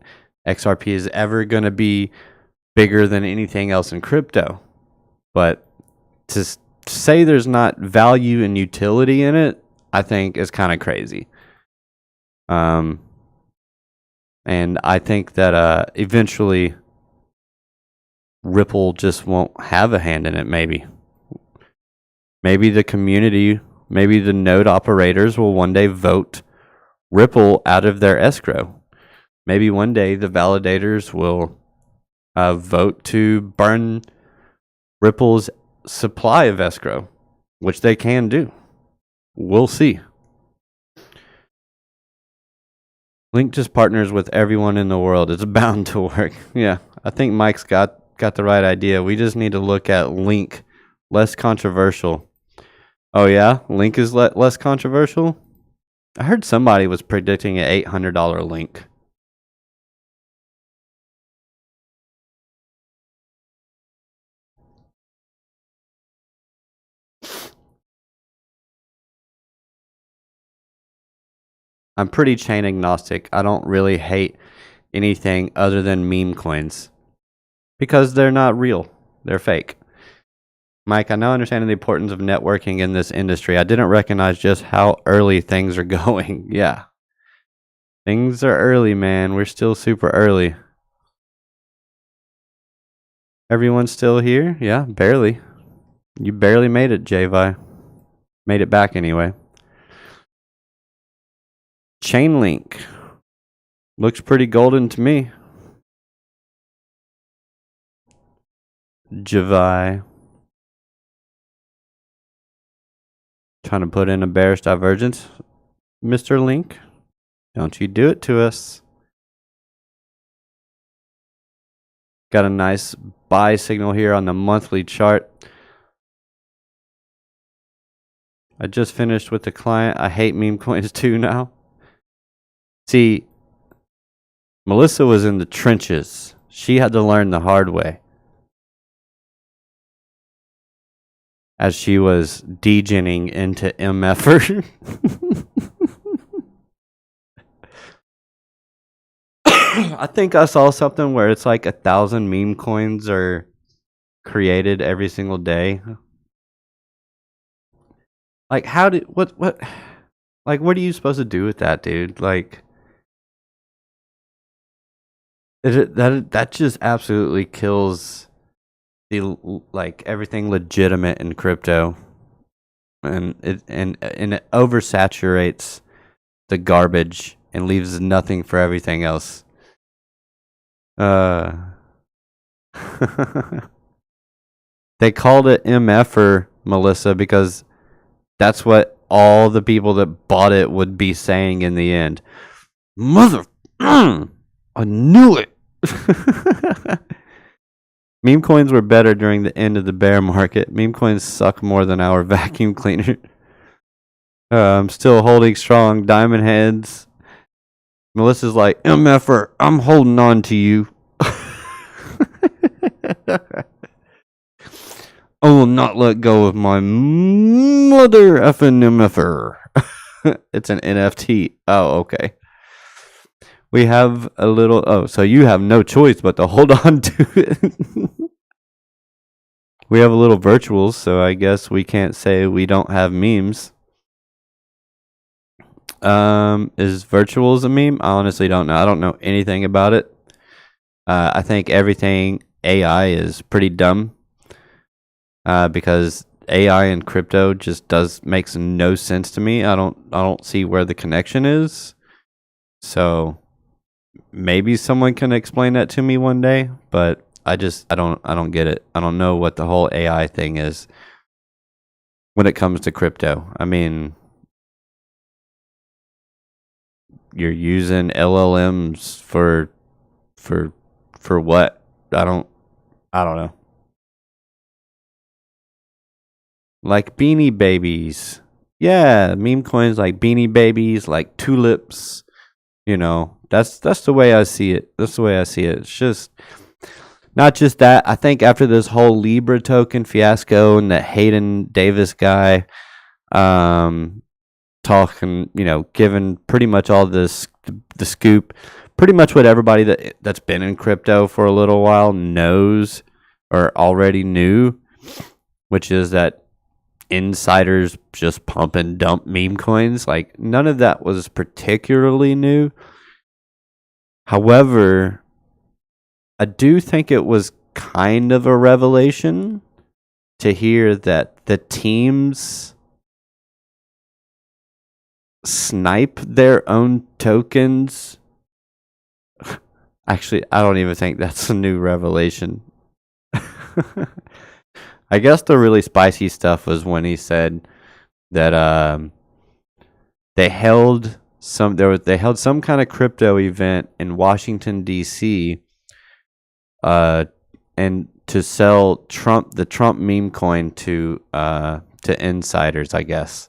XRP is ever going to be bigger than anything else in crypto. But to say there's not value and utility in it, I think is kind of crazy. And I think that eventually Ripple just won't have a hand in it. Maybe the community, maybe the node operators will one day vote Ripple out of their escrow. Maybe one day the validators will vote to burn Ripple's supply of escrow, which they can do. We'll see. Link just partners with everyone in the world. It's bound to work. Yeah, I think Mike's got the right idea. We just need to look at Link, less controversial. Oh yeah, Link is less controversial? I heard somebody was predicting an $800 Link. I'm pretty chain agnostic. I don't really hate anything other than meme coins because they're not real. They're fake. Mike, I now understand the importance of networking in this industry. I didn't recognize just how early things are going. Yeah. Things are early, man. We're still super early. Everyone's still here? Yeah, barely. You barely made it, Jvi. Made it back anyway. Chainlink. Looks pretty golden to me. Jvi. Trying to put in a bearish divergence. Mr. Link, don't you do it to us. Got a nice buy signal here on the monthly chart. I just finished with the client. I hate meme coins too now. See, Melissa was in the trenches. She had to learn the hard way as she was degening into MFer. I think I saw something where it's like 1,000 meme coins are created every single day. Like, what are you supposed to do with that, dude? Like, that just absolutely kills everything legitimate in crypto, and it oversaturates the garbage and leaves nothing for everything else. They called it MFer, Melissa, because that's what all the people that bought it would be saying in the end. I knew it. Meme coins were better during the end of the bear market. Meme coins suck more than our vacuum cleaner. I'm still holding strong. Diamond heads. Melissa's like, MFer, I'm holding on to you. I will not let go of my mother effing MFer. It's an NFT. Oh, okay. We have a little... Oh, so you have no choice but to hold on to it. We have a little virtuals, so I guess we can't say we don't have memes. Is virtuals a meme? I honestly don't know. I don't know anything about it. I think everything AI is pretty dumb. Because AI and crypto just makes no sense to me. I don't see where the connection is. So maybe someone can explain that to me one day, but I don't get it. I don't know what the whole AI thing is when it comes to crypto. I mean, you're using LLMs for what? I don't know. Like Beanie Babies. Yeah, meme coins like Beanie Babies, like tulips. That's the way I see it. That's the way I see it. It's just not just that. I think after this whole Libra token fiasco and that Hayden Davis guy talking, giving pretty much all this the scoop, pretty much what everybody that's been in crypto for a little while knows or already knew, which is that insiders just pump and dump meme coins. Like, none of that was particularly new. However, I do think it was kind of a revelation to hear that the teams snipe their own tokens. Actually, I don't even think that's a new revelation. I guess the really spicy stuff was when he said that they held some kind of crypto event in Washington D.C. And to sell the Trump meme coin to insiders, I guess.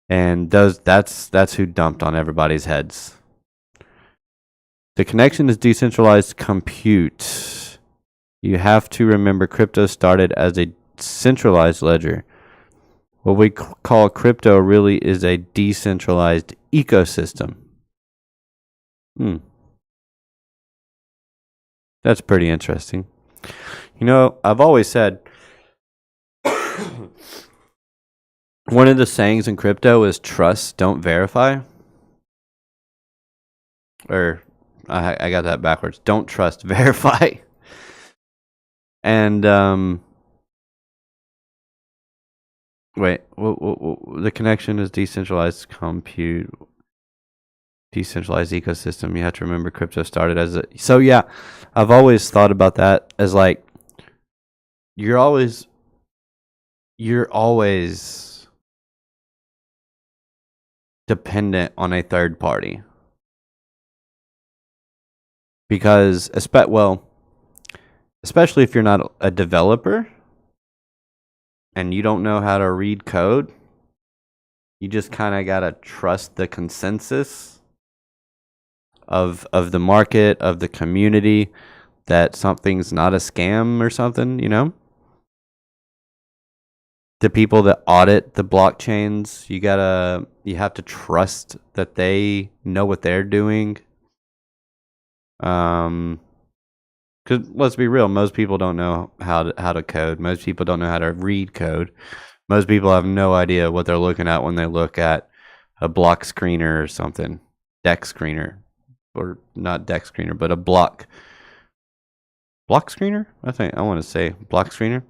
And that's who dumped on everybody's heads. The connection is decentralized compute. You have to remember crypto started as a centralized ledger. What we call crypto really is a decentralized ecosystem. That's pretty interesting. I've always said one of the sayings in crypto is trust, don't verify. Or I got that backwards. Don't trust, verify. And wait, the connection is decentralized compute, decentralized ecosystem. You have to remember crypto started as so yeah, I've always thought about that as like you're always dependent on a third party. Because especially if you're not a developer and you don't know how to read code, you just kind of got to trust the consensus of the market, of the community, that something's not a scam or something, The people that audit the blockchains, you have to trust that they know what they're doing. Because let's be real, most people don't know how to code. Most people don't know how to read code. Most people have no idea what they're looking at when they look at a block screener or something. Deck screener. Or not deck screener, but a block screener? I want to say block screener.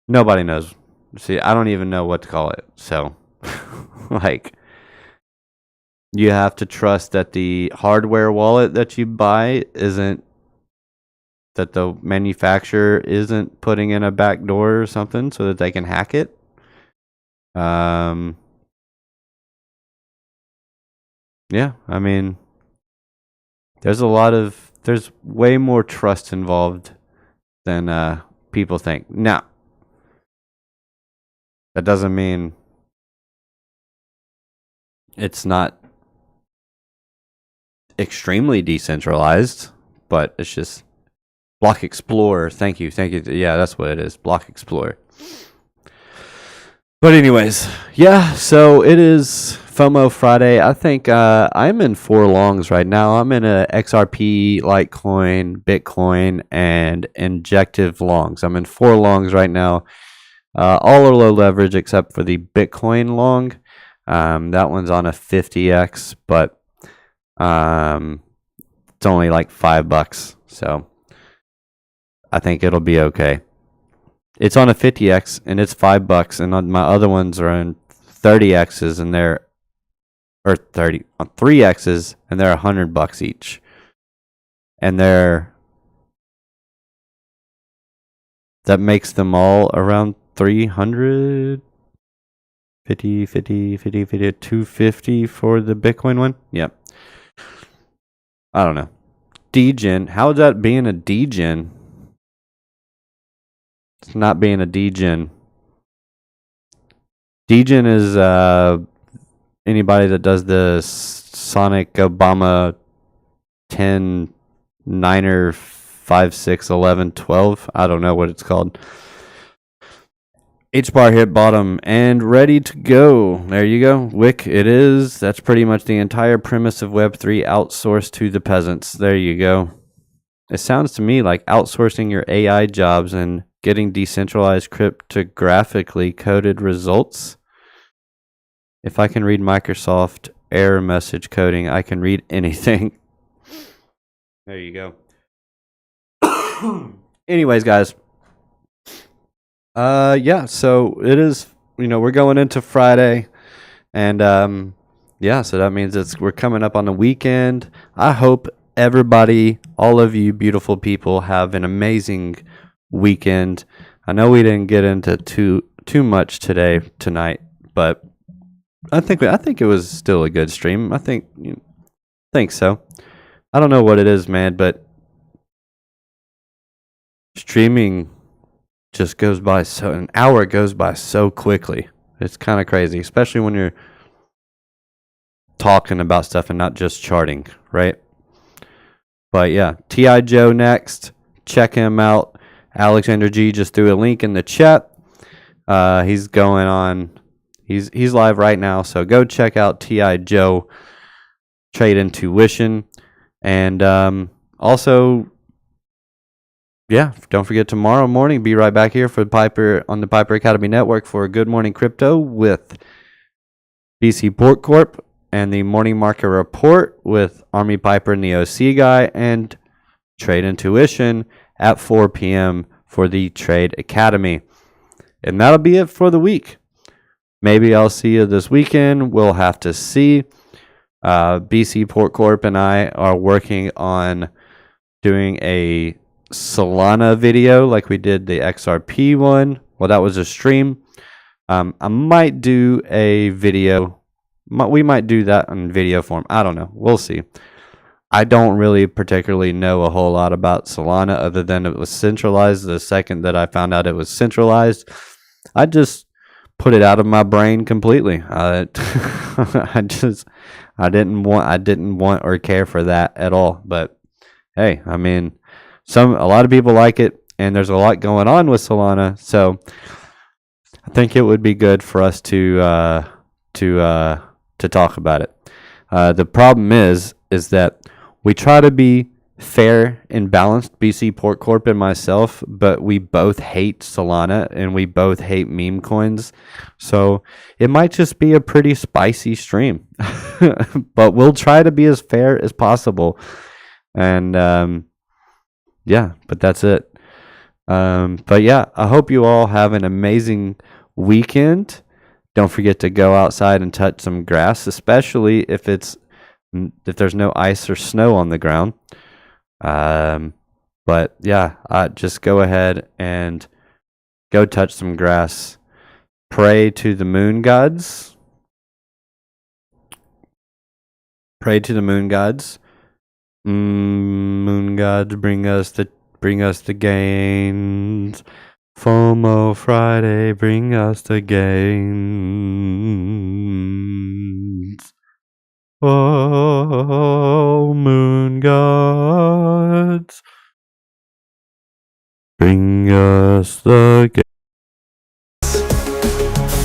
Nobody knows. See, I don't even know what to call it. So, you have to trust that the hardware wallet that you buy that the manufacturer isn't putting in a back door or something so that they can hack it. Yeah, I mean, there's way more trust involved than people think. Now, that doesn't mean it's not extremely decentralized, but it's just Block Explorer. Thank you. Yeah, that's what it is. Block Explorer. But anyways, yeah, so it is FOMO Friday. I think I'm in 4 longs right now. I'm in a XRP, Litecoin, Bitcoin, and Injective longs. I'm in 4 longs right now. All are low leverage except for the Bitcoin long. That one's on a 50x, but it's only like $5. So I think it'll be okay. It's on a 50x and it's $5, and on my other ones are on 30x's and they're or 30 on 3x's and they're $100 each, and that makes them all around 300, 50, 250 for the Bitcoin one. Yep. I don't know. Degen. How is that being a degen? It's not being a degen. Degen is anybody that does the Sonic Obama 10 9er 5 6 11 12. I don't know what it's called. H bar hit bottom and ready to go. There you go. Wick it is. That's pretty much the entire premise of Web3 outsourced to the peasants. There you go. It sounds to me like outsourcing your AI jobs and getting decentralized cryptographically coded results. If I can read Microsoft error message coding, I can read anything. There you go. Anyways, guys. Yeah, so it is, we're going into Friday, and yeah, so that means we're coming up on the weekend. I hope everybody, all of you beautiful people, have an amazing weekend. I know we didn't get into too much tonight, but I think it was still a good stream. I think so. I don't know what it is, man, but streaming just goes by an hour goes by so quickly. It's kind of crazy, especially when you're talking about stuff and not just charting, right? But yeah, T.I. Joe next. Check him out. Alexander G just threw a link in the chat. He's going on. He's live right now, so go check out T.I. Joe Trade Intuition, and also, yeah, don't forget tomorrow morning. Be right back here for Piper on the Piper Academy Network for Good Morning Crypto with BC Port Corp, and the Morning Market Report with Army Piper and the OC guy, and Trade Intuition at 4 p.m. for the Trade Academy. And that'll be it for the week. Maybe I'll see you this weekend. We'll have to see. BC Port Corp and I are working on doing a Solana video like we did the XRP one. Well, that was a stream. I might do a video. We might do that in video form. I don't know. We'll see. I don't really particularly know a whole lot about Solana other than it was centralized. The second that I found out it was centralized, I just put it out of my brain completely. I didn't want or care for that at all. But hey, I mean, a lot of people like it, and there's a lot going on with Solana, so I think it would be good for us to talk about it. The problem is that we try to be fair and balanced, BC Port Corp and myself, but we both hate Solana and we both hate meme coins. So it might just be a pretty spicy stream, but we'll try to be as fair as possible. And yeah, but that's it. But yeah, I hope you all have an amazing weekend. Don't forget to go outside and touch some grass, especially if there's no ice or snow on the ground. But yeah, just go ahead and go touch some grass. Pray to the moon gods. Pray to the moon gods. Moon gods, bring us the gains. FOMO Friday, bring us the gains. Oh, moon gods, bring us the gains.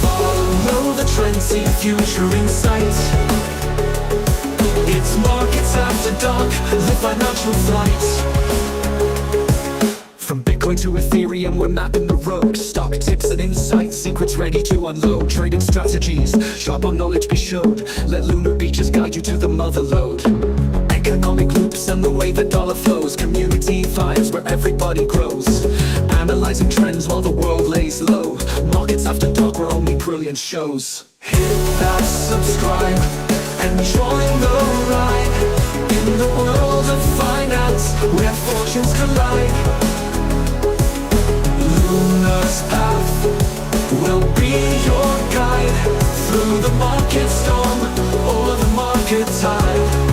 Follow the trends, see the future in sight. It's markets after dark, the financial flight. From Bitcoin to Ethereum, we're mapping the road. Stock tips and insights, secrets ready to unload. Trading strategies, sharp on knowledge be showed. Let Lunar Beaches guide you to the mother lode. Economic loops and the way the dollar flows. Community vibes where everybody grows. Analyzing trends while the world brilliant shows. Hit that subscribe and join the ride in the world of finance where fortunes collide. Lunar's path will be your guide through the market storm or the market tide.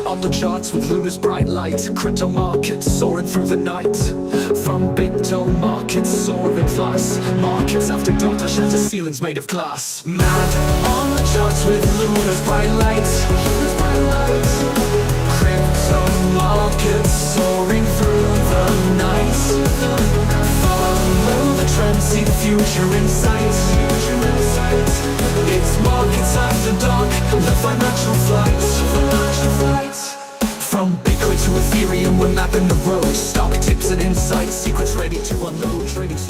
On the charts with Lunar's bright light, crypto markets soaring through the night. From big dome markets soaring fast, markets after dark touch into ceilings made of glass. Mad on the charts with Lunar's bright light, crypto markets soaring through the night. Follow the trend, see the future in sight. It's markets after dark, the financial flight. From Bitcoin to Ethereum, we're mapping the